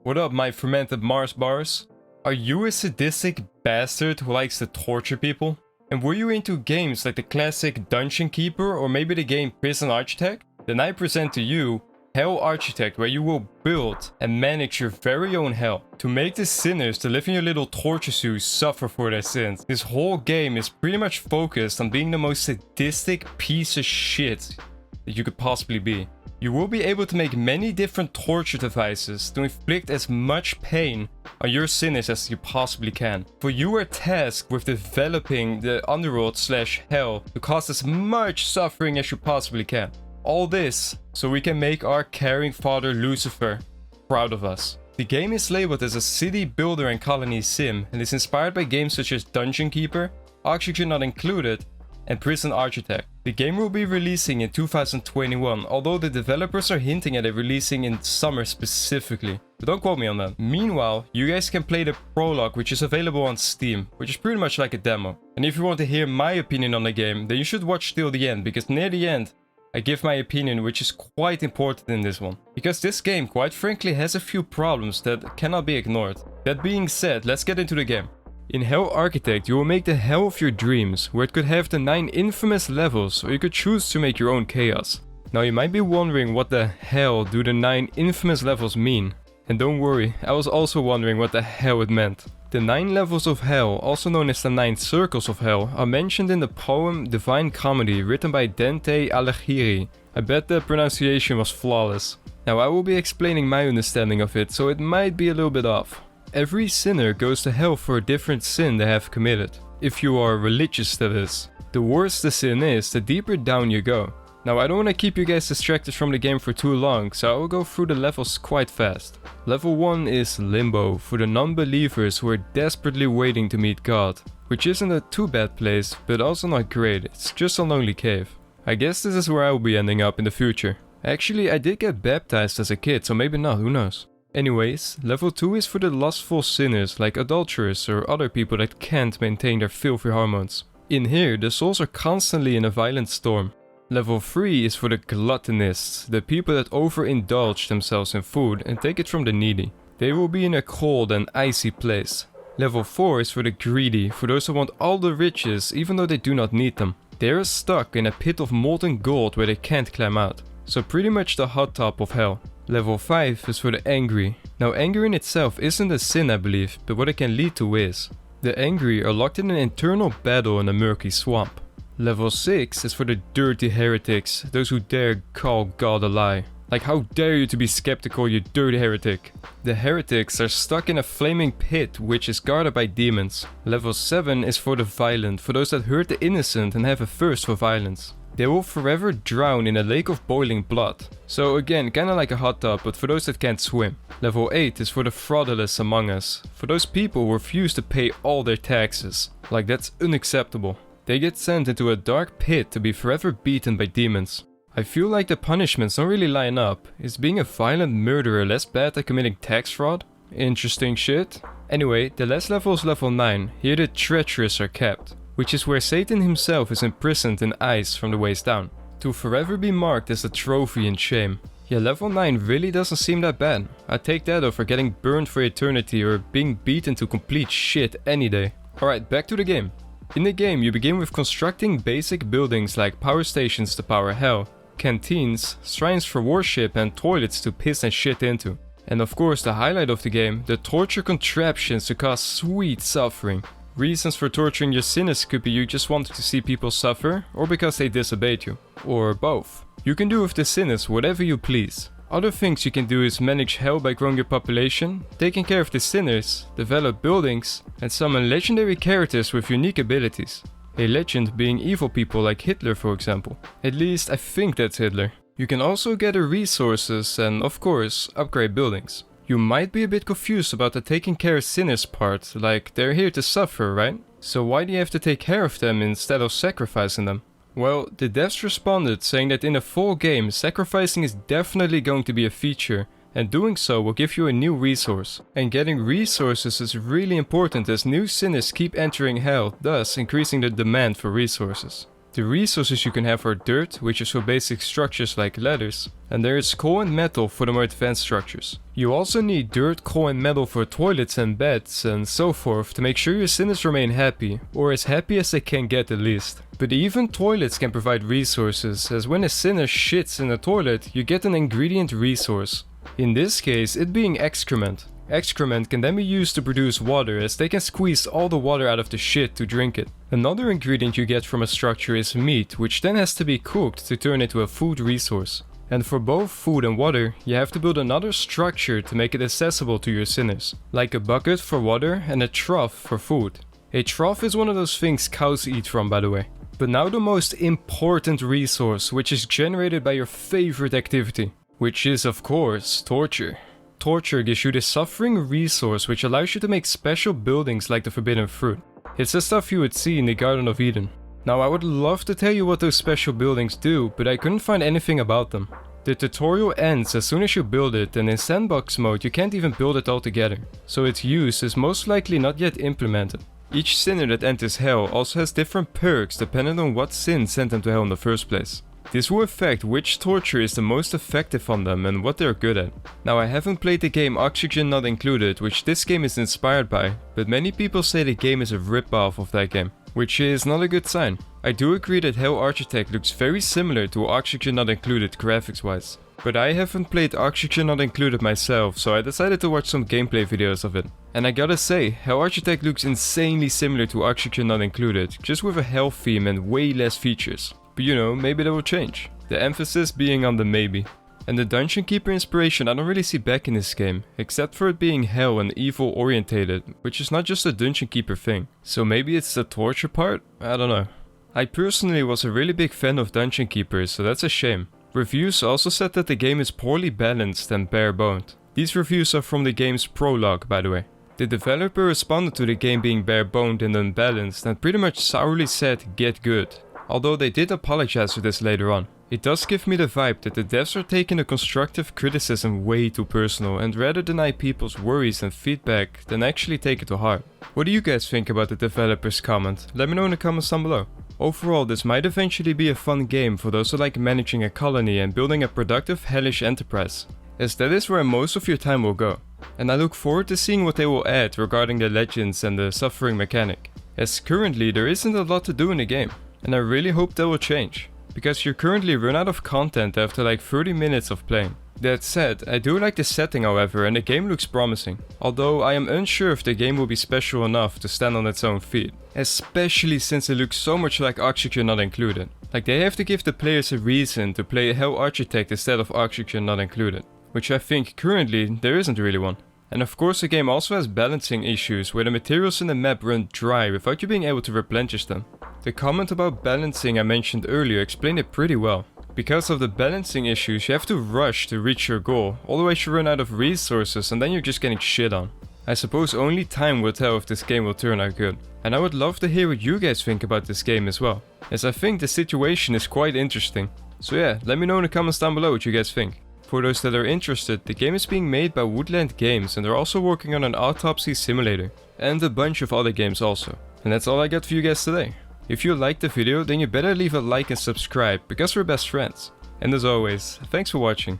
What up, my fermented Mars bars? Are you a sadistic bastard who likes to torture people? And were you into games like the classic Dungeon Keeper or maybe the game Prison Architect? Then I present to you Hell Architect, where you will build and manage your very own hell to make the sinners that live in your little torture suits suffer for their sins. This whole game is pretty much focused on being the most sadistic piece of shit that you could possibly be. You will be able to make many different torture devices to inflict as much pain on your sinners as you possibly can. For you are tasked with developing the underworld / hell to cause as much suffering as you possibly can. All this so we can make our caring father Lucifer proud of us. The game is labeled as a city builder and colony sim and is inspired by games such as Dungeon Keeper, Oxygen Not Included, and Prison Architect. The game will be releasing in 2021, although the developers are hinting at it releasing in summer specifically. But don't quote me on that. Meanwhile, you guys can play the prologue, which is available on Steam, which is pretty much like a demo. And if you want to hear my opinion on the game, then you should watch till the end, because near the end, I give my opinion, which is quite important in this one. Because this game, quite frankly, has a few problems that cannot be ignored. That being said, let's get into the game. In Hell Architect, you will make the hell of your dreams, where it could have the 9 infamous levels, or you could choose to make your own chaos. Now you might be wondering what the hell do the 9 infamous levels mean? And don't worry, I was also wondering what the hell it meant. The 9 levels of hell, also known as the 9 circles of hell, are mentioned in the poem Divine Comedy written by Dante Alighieri. I bet the pronunciation was flawless. Now I will be explaining my understanding of it, so it might be a little bit off. Every sinner goes to hell for a different sin they have committed. If you are religious, that is. The worse the sin is, the deeper down you go. Now I don't want to keep you guys distracted from the game for too long, so I will go through the levels quite fast. Level 1 is Limbo, for the non-believers who are desperately waiting to meet God. Which isn't a too bad place, but also not great, it's just a lonely cave. I guess this is where I will be ending up in the future. Actually, I did get baptized as a kid, so maybe not, who knows. Anyways, level 2 is for the lustful sinners like adulterers or other people that can't maintain their filthy hormones. In here, the souls are constantly in a violent storm. Level 3 is for the gluttonists, the people that overindulge themselves in food and take it from the needy. They will be in a cold and icy place. Level 4 is for the greedy, for those who want all the riches even though they do not need them. They are stuck in a pit of molten gold where they can't climb out. So pretty much the hot top of hell. Level 5 is for the angry. Now anger in itself isn't a sin, I believe, but what it can lead to is. The angry are locked in an internal battle in a murky swamp. Level 6 is for the dirty heretics, those who dare call God a lie. Like, how dare you to be skeptical, you dirty heretic. The heretics are stuck in a flaming pit which is guarded by demons. Level 7 is for the violent, for those that hurt the innocent and have a thirst for violence. They will forever drown in a lake of boiling blood. So again, kinda like a hot tub, but for those that can't swim. Level 8 is for the fraudulous among us. For those people who refuse to pay all their taxes. Like, that's unacceptable. They get sent into a dark pit to be forever beaten by demons. I feel like the punishments don't really line up. Is being a violent murderer less bad than committing tax fraud? Interesting shit. Anyway, the last level is level 9. Here the treacherous are kept, which is where Satan himself is imprisoned in ice from the waist down, to forever be marked as a trophy in shame. Yeah, level 9 really doesn't seem that bad. I'd take that over getting burned for eternity or being beaten to complete shit any day. Alright, back to the game. In the game you begin with constructing basic buildings like power stations to power hell, canteens, shrines for worship and toilets to piss and shit into. And of course the highlight of the game, the torture contraptions to cause sweet suffering. Reasons for torturing your sinners could be you just wanted to see people suffer, or because they disobeyed you, or both. You can do with the sinners whatever you please. Other things you can do is manage hell by growing your population, taking care of the sinners, develop buildings, and summon legendary characters with unique abilities. A legend being evil people like Hitler, for example. At least I think that's Hitler. You can also gather resources and, of course, upgrade buildings. You might be a bit confused about the taking care of sinners part, like they're here to suffer, right? So why do you have to take care of them instead of sacrificing them? Well, the devs responded saying that in a full game, sacrificing is definitely going to be a feature, and doing so will give you a new resource. And getting resources is really important as new sinners keep entering hell, thus increasing the demand for resources. The resources you can have are dirt, which is for basic structures like ladders, and there is coal and metal for the more advanced structures. You also need dirt, coal and metal for toilets and beds and so forth to make sure your sinners remain happy, or as happy as they can get at least. But even toilets can provide resources, as when a sinner shits in a toilet, you get an ingredient resource. In this case, it being excrement. Excrement can then be used to produce water, as they can squeeze all the water out of the shit to drink it. Another ingredient you get from a structure is meat, which then has to be cooked to turn into a food resource. And for both food and water, you have to build another structure to make it accessible to your sinners, like a bucket for water and a trough for food. A trough is one of those things cows eat from, by the way. But now the most important resource, which is generated by your favorite activity, which is of course torture. Torture gives you the suffering resource, which allows you to make special buildings like the forbidden fruit. It's the stuff you would see in the Garden of Eden. Now I would love to tell you what those special buildings do, but I couldn't find anything about them. The tutorial ends as soon as you build it, and in sandbox mode you can't even build it all together, so its use is most likely not yet implemented. Each sinner that enters hell also has different perks depending on what sin sent them to hell in the first place. This will affect which torture is the most effective on them and what they're good at. Now I haven't played the game Oxygen Not Included, which this game is inspired by, but many people say the game is a rip-off of that game, which is not a good sign. I do agree that Hell Architect looks very similar to Oxygen Not Included graphics wise, but I haven't played Oxygen Not Included myself, so I decided to watch some gameplay videos of it. And I gotta say, Hell Architect looks insanely similar to Oxygen Not Included, just with a hell theme and way less features. But you know, maybe that will change. The emphasis being on the maybe. And the Dungeon Keeper inspiration I don't really see back in this game, except for it being hell and evil orientated, which is not just a Dungeon Keeper thing. So maybe it's the torture part? I don't know. I personally was a really big fan of Dungeon Keepers, so that's a shame. Reviews also said that the game is poorly balanced and bare-boned. These reviews are from the game's prologue, by the way. The developer responded to the game being bare-boned and unbalanced and pretty much sourly said get good. Although they did apologize for this later on. It does give me the vibe that the devs are taking the constructive criticism way too personal and rather deny people's worries and feedback than actually take it to heart. What do you guys think about the developer's comment? Let me know in the comments down below. Overall, this might eventually be a fun game for those who like managing a colony and building a productive hellish enterprise, as that is where most of your time will go. And I look forward to seeing what they will add regarding the legends and the suffering mechanic, as currently there isn't a lot to do in the game. And I really hope that will change, because you currently run out of content after like 30 minutes of playing. That said, I do like the setting however, and the game looks promising, although I am unsure if the game will be special enough to stand on its own feet, especially since it looks so much like Oxygen Not Included. Like they have to give the players a reason to play Hell Architect instead of Oxygen Not Included, which I think currently there isn't really one. And of course the game also has balancing issues where the materials in the map run dry without you being able to replenish them. The comment about balancing I mentioned earlier explained it pretty well. Because of the balancing issues you have to rush to reach your goal, otherwise you run out of resources and then you're just getting shit on. I suppose only time will tell if this game will turn out good. And I would love to hear what you guys think about this game as well, as I think the situation is quite interesting. So yeah, let me know in the comments down below what you guys think. For those that are interested, the game is being made by Woodland Games and they're also working on an autopsy simulator. And a bunch of other games also. And that's all I got for you guys today. If you liked the video, then you better leave a like and subscribe, because we're best friends. And as always, thanks for watching.